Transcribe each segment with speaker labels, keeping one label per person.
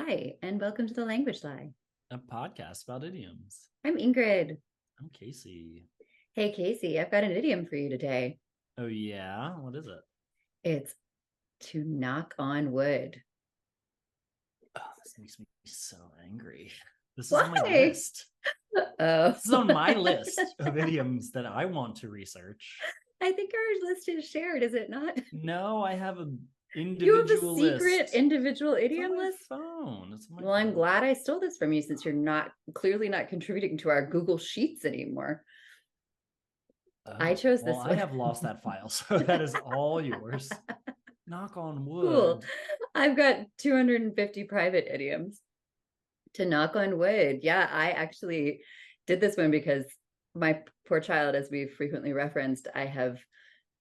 Speaker 1: Hi, and welcome to the Language Lie.
Speaker 2: A podcast about idioms.
Speaker 1: I'm Ingrid.
Speaker 2: I'm Casey.
Speaker 1: Hey, Casey, I've got an idiom for you today.
Speaker 2: Oh, yeah? What is it?
Speaker 1: It's to knock on wood.
Speaker 2: Oh, this makes me so angry. This is on my
Speaker 1: Why?
Speaker 2: list.
Speaker 1: Oh,
Speaker 2: This is on my list of idioms that I want to research.
Speaker 1: I think our list is shared, is it not?
Speaker 2: No, I have an
Speaker 1: You have a
Speaker 2: individual
Speaker 1: secret
Speaker 2: list.
Speaker 1: individual
Speaker 2: It's on
Speaker 1: idiom
Speaker 2: my
Speaker 1: list?
Speaker 2: phone. It's on my
Speaker 1: Well, I'm
Speaker 2: phone.
Speaker 1: glad I stole this from you since you're not clearly not contributing to our Google Sheets anymore. I
Speaker 2: Oh,
Speaker 1: chose
Speaker 2: well,
Speaker 1: this
Speaker 2: I
Speaker 1: one.
Speaker 2: have lost that file, so that is all yours. Knock on
Speaker 1: Cool.
Speaker 2: wood.
Speaker 1: I've got 250 private idioms. To knock on wood. Yeah, I actually did this one because my poor child, as we've frequently referenced, I have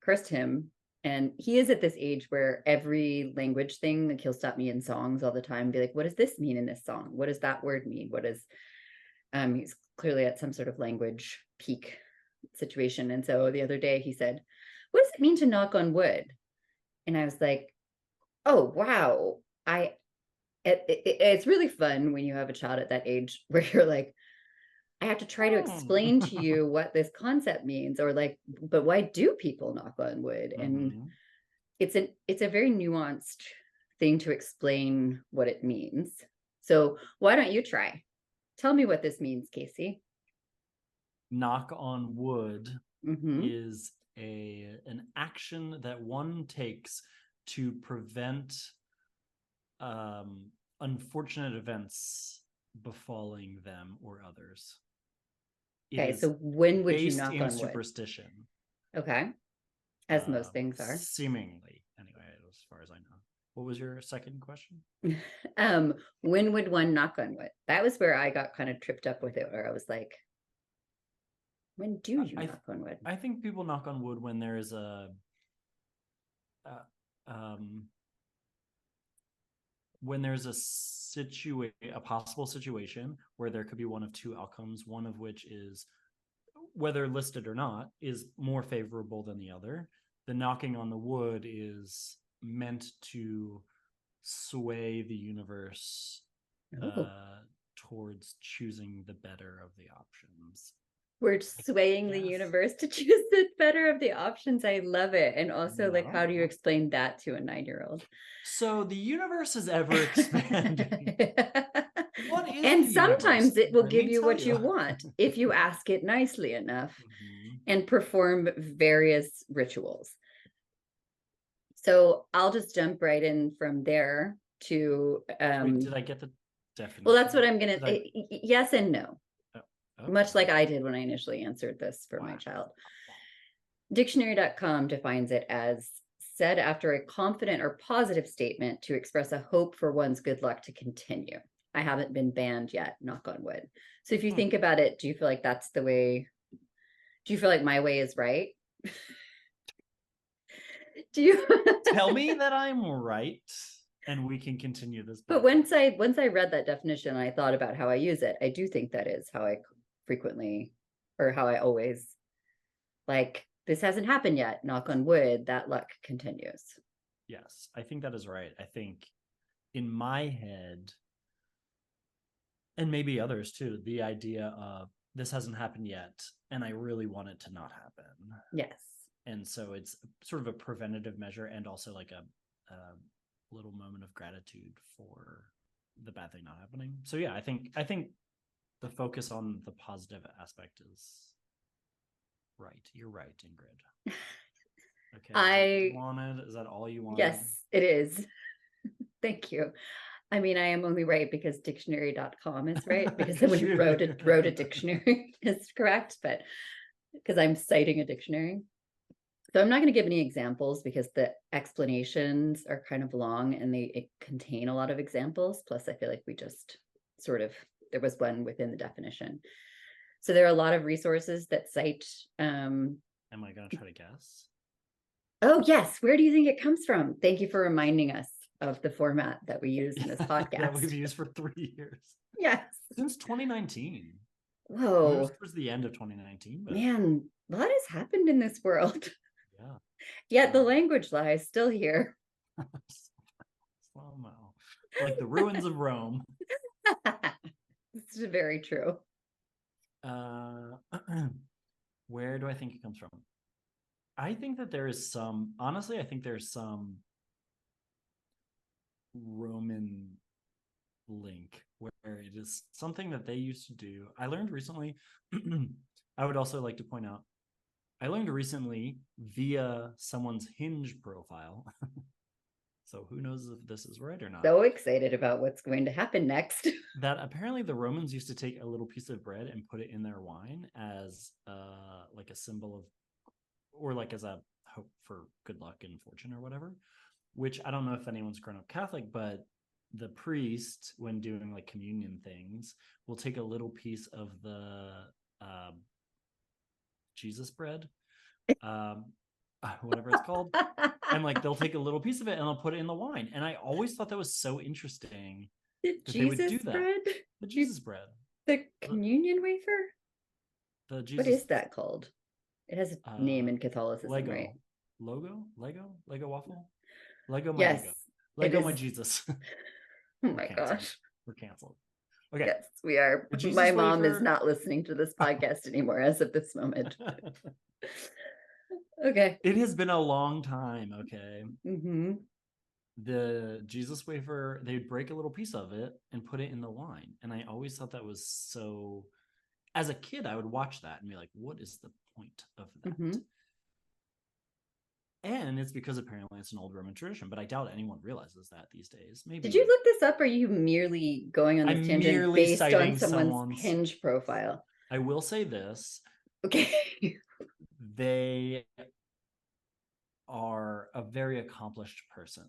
Speaker 1: cursed him. And he is at this age where every language thing, like he'll stop me in songs all the time and be like, what does this mean in this song? What does that word mean? What is he's clearly at some sort of language peak situation. And so the other day he said, what does it mean to knock on wood? And I was like, oh wow. It's really fun when you have a child at that age where you're like, I have to try to explain to you what this concept means, or like, but why do people knock on wood? And
Speaker 2: Mm-hmm.
Speaker 1: it's a very nuanced thing to explain what it means. So why don't you try? Tell me what this means, Casey.
Speaker 2: Knock on wood
Speaker 1: Mm-hmm.
Speaker 2: is an action that one takes to prevent um, unfortunate events befalling them or others. It
Speaker 1: Okay,
Speaker 2: is
Speaker 1: so when would you
Speaker 2: based
Speaker 1: knock
Speaker 2: in
Speaker 1: on wood?
Speaker 2: superstition,
Speaker 1: Okay, as most things are.
Speaker 2: seemingly, anyway, as far as I know. What was your second question?
Speaker 1: When would one knock on wood? That was where I got kind of tripped up with it, where I was like, when do you
Speaker 2: I
Speaker 1: knock on wood?
Speaker 2: I think people knock on wood when there is uh, um, when there's a possible situation where there could be one of two outcomes, one of which is, whether listed or not, is more favorable than the other. The knocking on the wood is meant to sway the universe
Speaker 1: Oh,
Speaker 2: towards choosing the better of the options.
Speaker 1: we're
Speaker 2: I
Speaker 1: swaying the
Speaker 2: guess.
Speaker 1: universe to choose the better of the options. I love it. And also,
Speaker 2: I
Speaker 1: like,
Speaker 2: don't
Speaker 1: how do you
Speaker 2: know.
Speaker 1: explain that to a 9-year-old?
Speaker 2: So the universe is ever expanding. What is
Speaker 1: And
Speaker 2: the universe,
Speaker 1: sometimes it will
Speaker 2: Ingrid? Let
Speaker 1: give
Speaker 2: me
Speaker 1: you
Speaker 2: tell
Speaker 1: what
Speaker 2: you.
Speaker 1: you want if you ask it nicely enough
Speaker 2: Mhm.
Speaker 1: and perform various rituals. So I'll just jump right in from there to
Speaker 2: Wait, did I get the
Speaker 1: well, that's what
Speaker 2: definition?
Speaker 1: I'm gonna
Speaker 2: Did I?
Speaker 1: yes and no,
Speaker 2: Oh,
Speaker 1: much
Speaker 2: okay.
Speaker 1: like I did when I initially answered this for my
Speaker 2: Wow.
Speaker 1: child. Dictionary.com defines it as said after a confident or positive statement to express a hope for one's good luck to continue. I haven't been banned yet, knock on wood. So if you
Speaker 2: Hmm.
Speaker 1: think about it, do you feel like that's the way? Do you feel like my way is right? Do you?
Speaker 2: Tell me that I'm right, and we can continue this
Speaker 1: But
Speaker 2: podcast.
Speaker 1: once I read that definition and I thought about how I use it, I do think that is how I frequently, or how I always, like, this hasn't happened yet, knock on wood, that luck continues.
Speaker 2: Yes, I think that is right. I think in my head, and maybe others too, the idea of this hasn't happened yet, and I really want it to not happen.
Speaker 1: Yes.
Speaker 2: And so it's sort of a preventative measure and also like a little moment of gratitude for the bad thing not happening. So yeah, I think the focus on the positive aspect is right. You're right, Ingrid. Okay, is that what you
Speaker 1: I
Speaker 2: wanted? Is that all you wanted?
Speaker 1: Yes, it is. Thank you. I mean, I am only right because dictionary.com is right, because someone who wrote a dictionary is correct, but because I'm citing a dictionary. So I'm not going to give any examples because the explanations are kind of long and they contain a lot of examples. Plus, I feel like we just sort of, there was one within the definition. So there are a lot of resources that cite.
Speaker 2: Am I going to try to guess?
Speaker 1: Oh, yes. Where do you think it comes from? Thank you for reminding us of the format that we use in this
Speaker 2: That we've
Speaker 1: podcast.
Speaker 2: used for 3 years.
Speaker 1: Yes.
Speaker 2: Since 2019. Yours
Speaker 1: Whoa,
Speaker 2: was the end of 2019, but
Speaker 1: man, a lot has happened in this world.
Speaker 2: yeah.
Speaker 1: Yet the
Speaker 2: Um,
Speaker 1: language lies still here.
Speaker 2: slow mo. like the ruins of Rome.
Speaker 1: This is very true.
Speaker 2: Where do I think it comes from? I think that there is some, honestly, I think there's some Roman link where it is something that they used to do. I learned recently, I would also like to point out, I learned recently via someone's Hinge profile. So who knows if this is right or not.
Speaker 1: So excited about what's going to happen next.
Speaker 2: That apparently the Romans used to take a little piece of bread and put it in their wine as like a symbol of, or like as a hope for good luck and fortune or whatever. Which I don't know if anyone's grown up Catholic, but the priest, when doing like communion things, will take a little piece of the Jesus bread, whatever it's called, and like they'll take a little piece of it and they'll put it in the wine. And I always thought that was so interesting that they would do that.
Speaker 1: Bread?
Speaker 2: The Jesus bread,
Speaker 1: the communion wafer.
Speaker 2: The Jesus.
Speaker 1: What is that called? It has a name in Catholicism,
Speaker 2: Lego.
Speaker 1: right?
Speaker 2: Lego waffle. Lego my
Speaker 1: yes,
Speaker 2: Lego my Jesus.
Speaker 1: Oh my gosh,
Speaker 2: we're canceled. Okay.
Speaker 1: Yes, we are. My mom is not listening to this podcast anymore as of this moment. Okay.
Speaker 2: It has been a long time. Okay.
Speaker 1: Mm-hmm.
Speaker 2: The Jesus wafer, they'd break a little piece of it and put it in the wine. And I always thought that was so, as a kid, I would watch that and be like, what is the point of that? Mm-hmm. And it's because apparently it's an old Roman tradition, but I doubt anyone realizes that these days. Maybe.
Speaker 1: Did you look this up, or are you merely going on this tangent based on someone's Hinge profile?
Speaker 2: I will say this.
Speaker 1: Okay.
Speaker 2: They are a very accomplished person.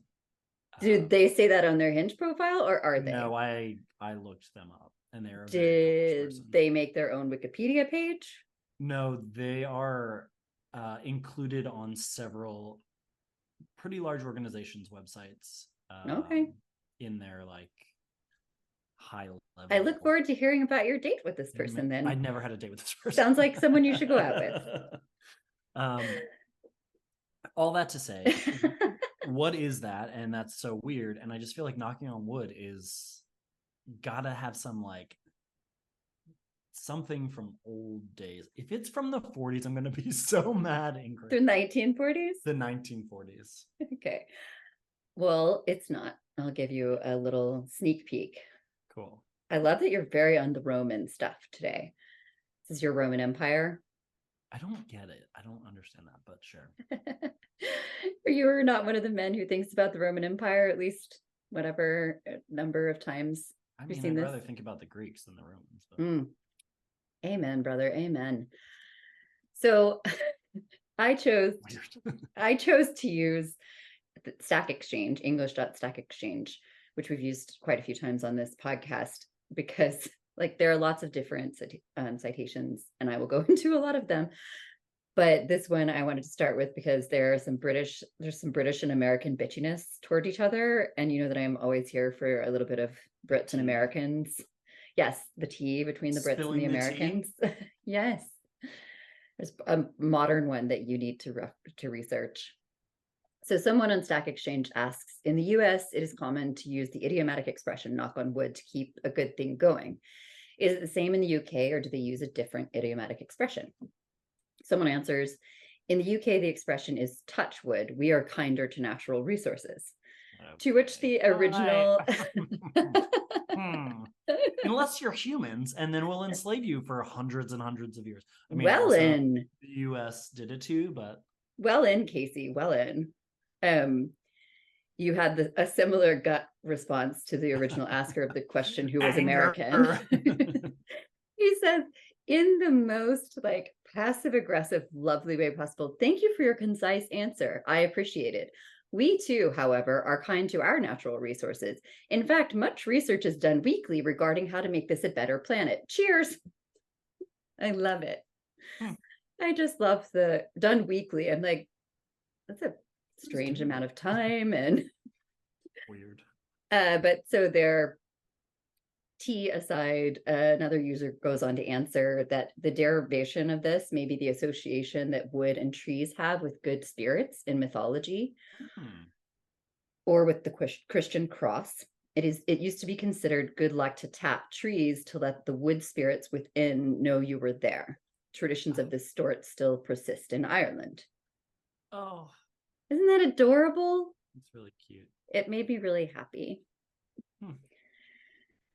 Speaker 1: Did they say that on their Hinge profile, or are they?
Speaker 2: No, I looked them up, and they're.
Speaker 1: Did they make their own Wikipedia page?
Speaker 2: No, they are included on several pretty large organizations' websites.
Speaker 1: Okay.
Speaker 2: In their like high level.
Speaker 1: I look forward to hearing about your date with this person. Then
Speaker 2: I'd never had a date with this person.
Speaker 1: Sounds like someone you should go out with.
Speaker 2: All that to say, what is that? And that's so weird. And I just feel like knocking on wood is gotta have some like something from old days. If it's from the 40s, I'm gonna be so mad, Ingrid.
Speaker 1: The 1940s?
Speaker 2: The 1940s.
Speaker 1: Okay. Well, it's not. I'll give you a little sneak peek.
Speaker 2: Cool.
Speaker 1: I love that you're very on the Roman stuff today. This is your Roman Empire.
Speaker 2: I don't get it. I don't understand that, but sure.
Speaker 1: You're not one of the men who thinks about the Roman Empire, at least whatever number of times.
Speaker 2: I mean, I'd rather think about the Greeks than the Romans. But...
Speaker 1: Amen, brother. Amen. So I chose to use Stack Exchange, English.Stack Exchange, which we've used quite a few times on this podcast, because like there are lots of different citations, and I will go into a lot of them. But this one I wanted to start with because there's some British and American bitchiness toward each other. And you know that I'm always here for a little bit of Brits and Americans. Yes, the tea between the Brits and the Americans. Yes. There's a modern one that you need to research. So someone on Stack Exchange asks, in the US, it is common to use the idiomatic expression, knock on wood, to keep a good thing going. Is it the same in the UK, or do they use a different idiomatic expression? Someone answers, in the UK, the expression is touch wood. We are kinder to natural resources. Okay. To which the original...
Speaker 2: Unless you're humans, and then we'll enslave you for hundreds and hundreds of years. I mean, the US did it too, but... Well in,
Speaker 1: Casey, well in. You had a similar gut response to the original asker of the question, who was American. He says, in the most like passive aggressive, lovely way possible, thank you for your concise answer. I appreciate it. We too, however, are kind to our natural resources. In fact, much research is done weekly regarding how to make this a better planet. Cheers. I love it. I just love the done weekly. I'm like, that's a strange amount of time and
Speaker 2: weird.
Speaker 1: But so their tea aside, another user goes on to answer that the derivation of this may be the association that wood and trees have with good spirits in mythology, or with the Christian cross. It used to be considered good luck to tap trees to let the wood spirits within know you were there. Traditions of this sort still persist in Ireland.
Speaker 2: Oh,
Speaker 1: Isn't that adorable?
Speaker 2: it's really cute.
Speaker 1: It made me really happy.
Speaker 2: Hmm.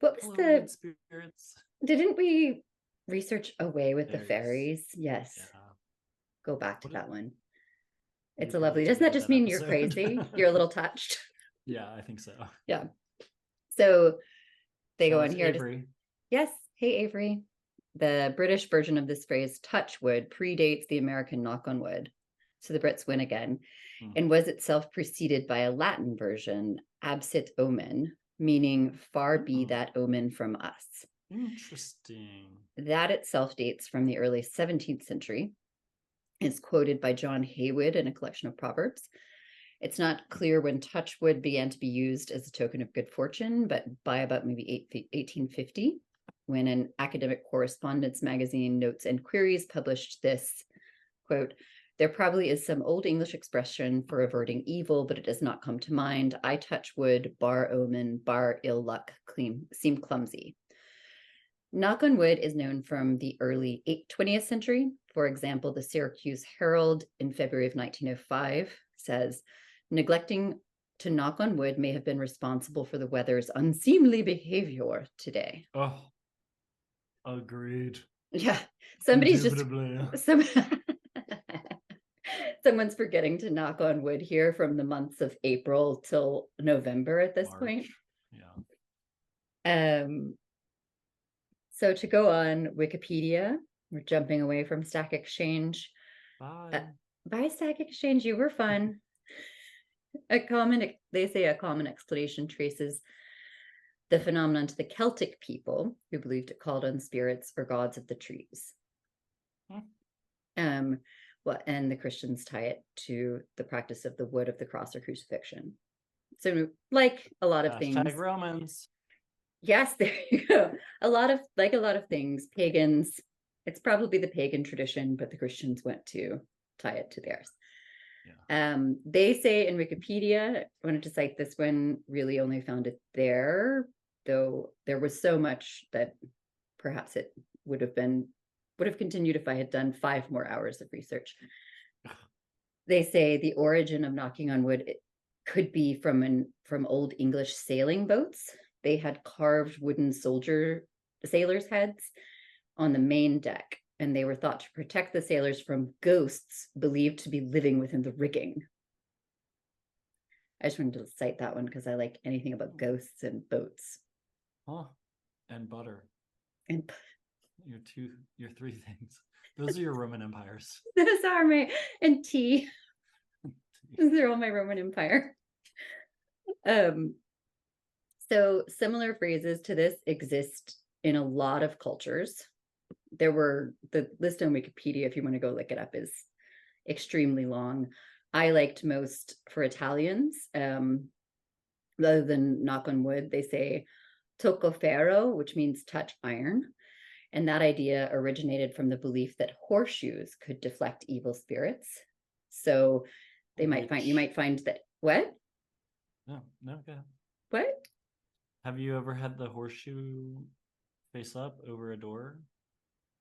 Speaker 1: What was
Speaker 2: Hello,
Speaker 1: the
Speaker 2: wood spirits.
Speaker 1: Didn't we research Away with the
Speaker 2: Fairies.
Speaker 1: Fairies? Yes.
Speaker 2: Yeah.
Speaker 1: Go back to
Speaker 2: What
Speaker 1: that one.
Speaker 2: We
Speaker 1: It's a
Speaker 2: probably
Speaker 1: lovely.
Speaker 2: should
Speaker 1: Doesn't that
Speaker 2: edit
Speaker 1: just
Speaker 2: that
Speaker 1: mean you're
Speaker 2: episode.
Speaker 1: crazy? You're a little touched.
Speaker 2: Yeah, I think so.
Speaker 1: Yeah. So they
Speaker 2: Shout
Speaker 1: go
Speaker 2: out
Speaker 1: on
Speaker 2: to
Speaker 1: here to
Speaker 2: Avery.
Speaker 1: yes. Hey Avery. The British version of this phrase, touch wood, predates the American knock on wood. So the Brits win again, and was itself preceded by a Latin version, absit omen, meaning far be that omen from us.
Speaker 2: Interesting.
Speaker 1: That itself dates from the early 17th century. It's quoted by John Haywood in a collection of proverbs. It's not clear when touchwood began to be used as a token of good fortune, but by about maybe 1850, when an academic correspondence magazine, Notes and Queries, published this quote, there probably is some old English expression for averting evil, but it does not come to mind. I touch wood, bar omen, bar ill luck, seem clumsy. Knock on wood is known from the early 20th century. For example, the Syracuse Herald in February of 1905 says, neglecting to knock on wood may have been responsible for the weather's unseemly behavior today.
Speaker 2: Oh, agreed.
Speaker 1: Yeah, somebody's
Speaker 2: Indubitably.
Speaker 1: Someone's forgetting to knock on wood here from the months of April till November at this
Speaker 2: March.
Speaker 1: point.
Speaker 2: Yeah.
Speaker 1: So to go on Wikipedia, we're jumping away from Stack Exchange.
Speaker 2: Bye.
Speaker 1: Bye, Stack Exchange. You were fun. They say a common explanation traces the phenomenon to the Celtic people who believed it called on spirits or gods of the trees. And the Christians tie it to the practice of the wood of the cross or crucifixion. So, like a lot of things,
Speaker 2: Romans.
Speaker 1: Yes, there you go. A lot of things, pagans. It's probably the pagan tradition, but the Christians went to tie it to theirs. Yeah. They say in Wikipedia, I wanted to cite this one, really only found it there, though there was so much that perhaps it would have continued if I had done 5 more hours of research. They say the origin of knocking on wood could be from Old English sailing boats. They had carved wooden sailors' heads on the main deck, and they were thought to protect the sailors from ghosts believed to be living within the rigging. I just wanted to cite that one because I like anything about ghosts and boats.
Speaker 2: Oh, and butter.
Speaker 1: And
Speaker 2: your 3 things. Those are your Roman empires.
Speaker 1: Those are and tea. Those are all my Roman Empire. So similar phrases to this exist in a lot of cultures. The list on Wikipedia, if you want to go look it up, is extremely long. I liked most for Italians, rather than knock on wood, they say tocco ferro, which means touch iron. And that idea originated from the belief that horseshoes could deflect evil spirits. So you might find that, what?
Speaker 2: No, okay.
Speaker 1: What?
Speaker 2: Have you ever had the horseshoe face up over a door?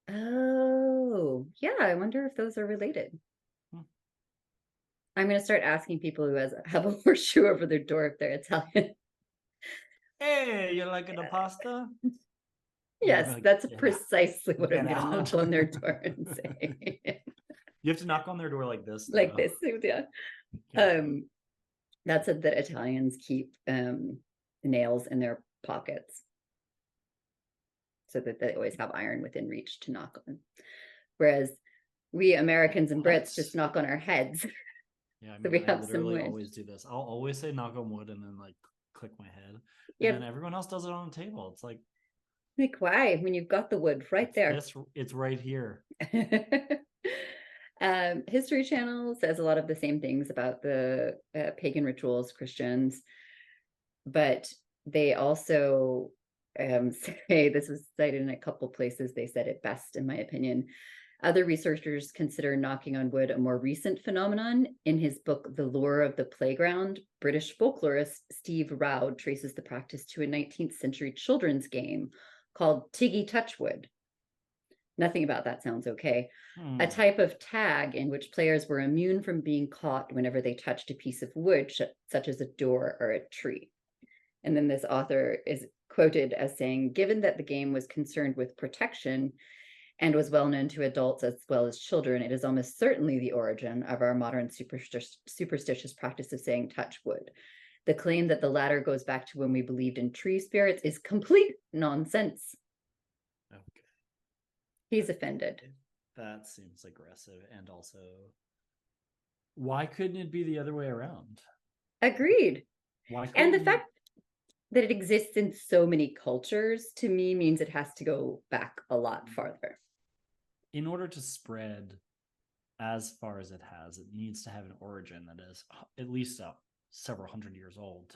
Speaker 1: Oh, yeah. I wonder if those are related. I'm going to start asking people who have a horseshoe over their door if they're Italian.
Speaker 2: Hey, you liking the pasta?
Speaker 1: Yes,
Speaker 2: like,
Speaker 1: that's precisely what I'm going to knock on their door and say.
Speaker 2: You have to knock on their door like this.
Speaker 1: Like this, yeah. That's that Italians keep nails in their pockets so that they always have iron within reach to knock on. Whereas we Americans and Brits just knock on our heads.
Speaker 2: Yeah, I
Speaker 1: mean, so we have
Speaker 2: literally always do this. I'll always say knock on wood and then like click my head. And then everyone else does it on the table. It's like
Speaker 1: why? When you've got the wood right there.
Speaker 2: It's right here.
Speaker 1: History Channel says a lot of the same things about the pagan rituals, Christians, but they also say, this was cited in a couple places, they said it best, in my opinion, Other researchers consider knocking on wood a more recent phenomenon. In his book, The Lure of the Playground, British folklorist Steve Roud traces the practice to a 19th century children's game called Tiggy Touchwood. Nothing about that sounds okay. A type of tag in which players were immune from being caught whenever they touched a piece of wood, such as a door or a tree. And then this author is quoted as saying, given that the game was concerned with protection and was well known to adults as well as children, it is almost certainly the origin of our modern superstitious practice of saying touch wood. The claim that the latter goes back to when we believed in tree spirits is complete nonsense.
Speaker 2: Okay.
Speaker 1: He's offended.
Speaker 2: That seems aggressive. And also, why couldn't it be the other way around?
Speaker 1: Agreed.
Speaker 2: Why
Speaker 1: and the fact that it exists in so many cultures, to me, means it has to go back a lot farther.
Speaker 2: In order to spread as far as it has, it needs to have an origin that is at least several hundred years old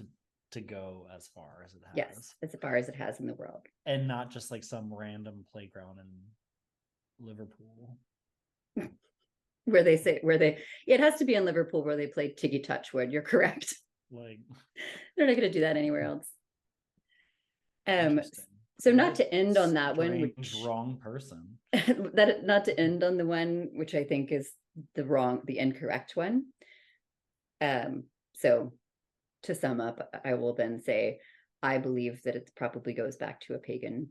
Speaker 2: to go as far as it has.
Speaker 1: Yes, as far as it has in the world.
Speaker 2: And not just like some random playground in Liverpool.
Speaker 1: It has to be in Liverpool where they play Tiggy Touchwood. You're correct.
Speaker 2: Like,
Speaker 1: they're not going to do that anywhere else. So not to end on that one, which
Speaker 2: wrong person.
Speaker 1: Not to end on the one which I think is the incorrect one. So to sum up, I will then say I believe that it probably goes back to a pagan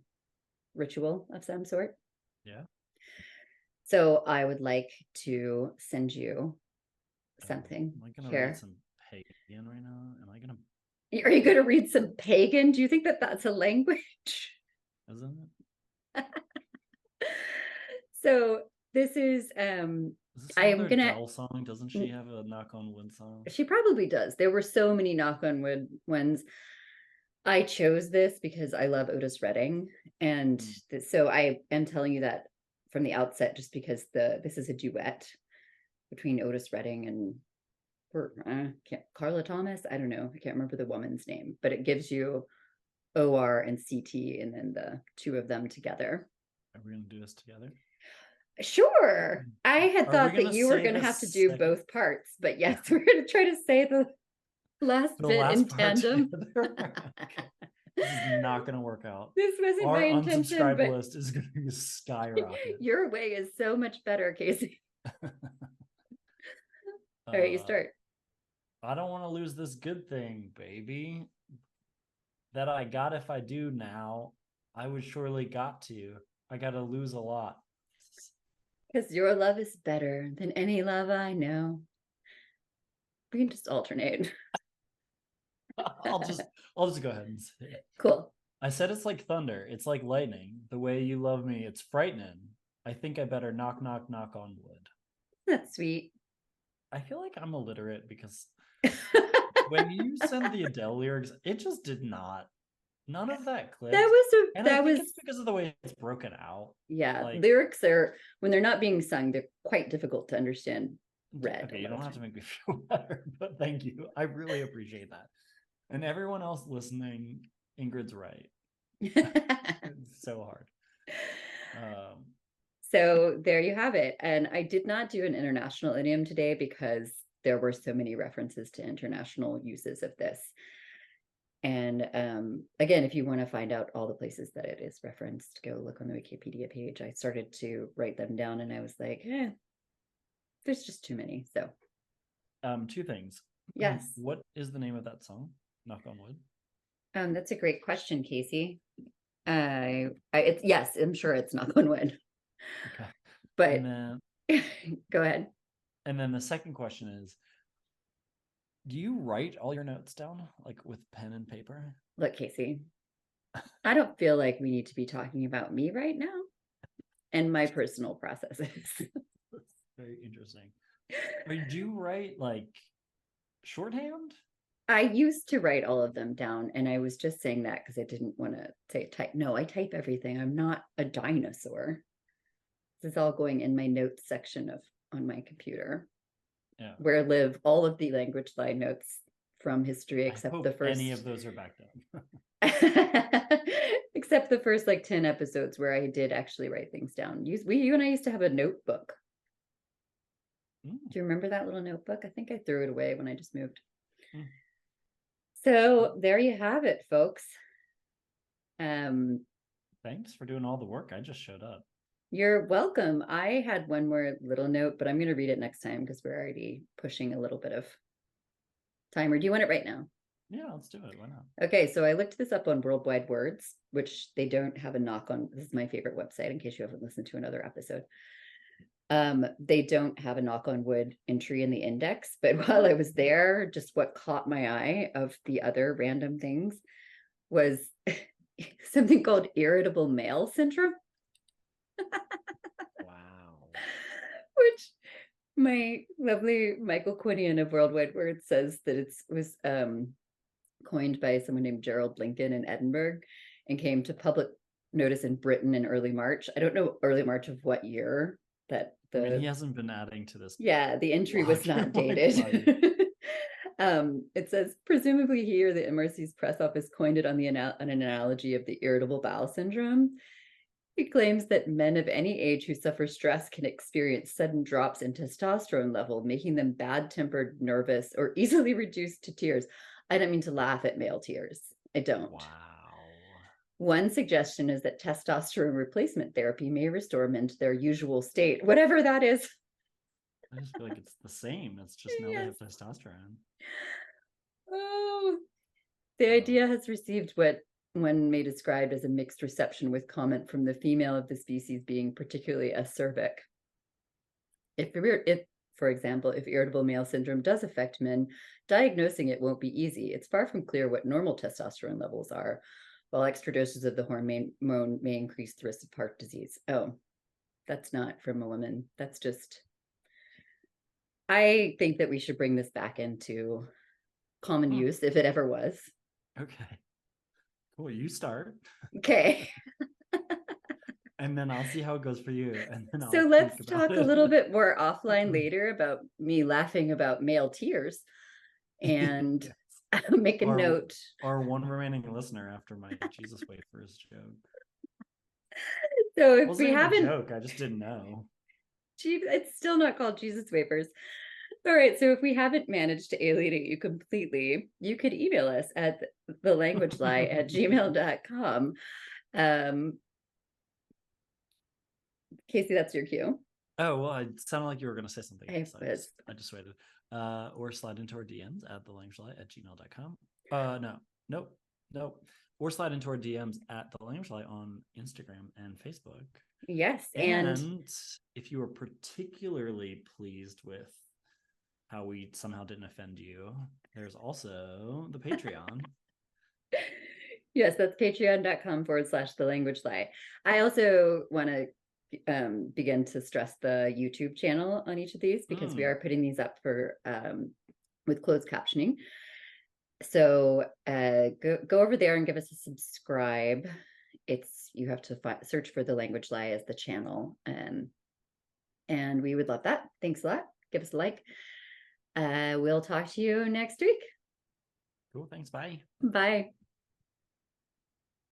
Speaker 1: ritual of some sort.
Speaker 2: Yeah.
Speaker 1: So I would like to send you something.
Speaker 2: Am I gonna
Speaker 1: here.
Speaker 2: read some pagan right now? Am I gonna?
Speaker 1: Are you going to read some pagan? Do you think that that's a language?
Speaker 2: Isn't it?
Speaker 1: So this is
Speaker 2: I am gonna Adele song. Doesn't she have a knock on wood song?
Speaker 1: She probably does. There were so many knock on wood ones. I chose this because I love Otis Redding, and so I am telling you that from the outset, just because this is a duet between Otis Redding and Carla Thomas. I don't know. I can't remember the woman's name, but it gives you OR and CT, and then the two of them together.
Speaker 2: Are we gonna do this together?
Speaker 1: Sure. I had thought that you were going to have to do both parts, but yes, we're going to try to say the last bit in tandem.
Speaker 2: This is not going to work out.
Speaker 1: This wasn't my intention.
Speaker 2: Our unsubscribe list is going to skyrocket.
Speaker 1: Your way is so much better, Casey. All right, you start.
Speaker 2: I don't want to lose this good thing, baby. That I got if I do now, I would surely got to. I got to lose a lot.
Speaker 1: Because your love is better than any love I know. We can just alternate.
Speaker 2: I'll just go ahead and say it.
Speaker 1: Cool.
Speaker 2: I said it's like thunder. It's like lightning. The way you love me, it's frightening. I think I better knock, knock, knock on wood.
Speaker 1: That's sweet.
Speaker 2: I feel like I'm illiterate because when you send the Adele lyrics, it just did not. None of that clicked. It's because of the way it's broken out.
Speaker 1: Yeah, lyrics are, when they're not being sung, they're quite difficult to understand.
Speaker 2: Okay, you don't have to make me feel better, but thank you. I really appreciate that. And everyone else listening, Ingrid's right. It's so hard.
Speaker 1: So there you have it. And I did not do an international idiom today because there were so many references to international uses of this. And again, if you want to find out all the places that it is referenced, go look on the Wikipedia page. I started to write them down and I was like, there's just too many. So
Speaker 2: two things.
Speaker 1: Yes.
Speaker 2: What is the name of that song? Knock on wood.
Speaker 1: That's a great question, Casey. Yes, I'm sure it's knock on wood.
Speaker 2: Okay.
Speaker 1: But go ahead.
Speaker 2: And then the second question is, do you write all your notes down, like with pen and paper?
Speaker 1: Look, Casey, I don't feel like we need to be talking about me right now and my personal processes.
Speaker 2: That's very interesting. But do you write like shorthand?
Speaker 1: I used to write all of them down, and I was just saying that because I didn't want to say type. No, I type everything. I'm not a dinosaur. This is all going in my notes section on my computer.
Speaker 2: Yeah.
Speaker 1: Where live all of the language line notes from history, except the first.
Speaker 2: Any of those are backed up.
Speaker 1: except the first like 10 episodes where I did actually write things down. You and I used to have a notebook. Do you remember that little notebook? I think I threw it away when I just moved. So there you have it, folks.
Speaker 2: Thanks for doing all the work. I just showed up.
Speaker 1: You're welcome. I had one more little note, but I'm going to read it next time because we're already pushing a little bit of timer. Do you want it right now?
Speaker 2: Yeah, let's do it. Why not?
Speaker 1: Okay, so I looked this up on World Wide Words, which they don't have a knock on. This is my favorite website in case you haven't listened to another episode. They don't have a knock on wood entry in the index, but while I was there, just what caught my eye of the other random things was something called irritable male syndrome.
Speaker 2: Wow.
Speaker 1: Which my lovely Michael Quinion of World Wide Words says that it was coined by someone named Gerald Lincoln in Edinburgh and came to public notice in Britain in early March. I don't know early March of what year that
Speaker 2: he hasn't been adding to this.
Speaker 1: Yeah, the entry was not dated. It says, presumably he or the MRC's press office coined it on an analogy of the irritable bowel syndrome. He claims that men of any age who suffer stress can experience sudden drops in testosterone level, making them bad-tempered, nervous, or easily reduced to tears. I don't mean to laugh at male tears. I don't.
Speaker 2: Wow.
Speaker 1: One suggestion is that testosterone replacement therapy may restore men to their usual state, whatever that is.
Speaker 2: I just feel like it's the same. It's just now they have testosterone.
Speaker 1: Oh, the idea has received what one may describe as a mixed reception, with comment from the female of the species being particularly acerbic. If, for example, if irritable male syndrome does affect men, diagnosing it won't be easy. It's far from clear what normal testosterone levels are, while extra doses of the hormone may increase the risk of heart disease. Oh, that's not from a woman. That's just, I think that we should bring this back into common use if it ever was.
Speaker 2: Okay. Cool. You start.
Speaker 1: Okay.
Speaker 2: And then I'll see how it goes for you. And then
Speaker 1: So let's talk a little bit more offline later about me laughing about male tears and yes. Make a note.
Speaker 2: Our one remaining listener after my Jesus Wafers joke.
Speaker 1: So if we haven't,
Speaker 2: joke, I just didn't know.
Speaker 1: It's still not called Jesus Wafers. All right, so if we haven't managed to alienate you completely, you could email us at thelanguagelie@gmail.com. Casey, that's your cue.
Speaker 2: Oh, well, it sounded like you were going to say something.
Speaker 1: I
Speaker 2: just waited. Or slide into our DMs at thelanguagelie@gmail.com. Nope. Or slide into our DMs at thelanguagelie on Instagram and Facebook.
Speaker 1: Yes,
Speaker 2: and if you are particularly pleased with how we somehow didn't offend you, there's also the Patreon.
Speaker 1: Yes, that's patreon.com/thelanguagelie. I also want to begin to stress the YouTube channel on each of these, because we are putting these up for with closed captioning. So go over there and give us a subscribe. You have to search for The Language Lie as the channel, and we would love that. Thanks a lot. Give us a like. We'll talk to you next week.
Speaker 2: Cool. Thanks. Bye.
Speaker 1: Bye.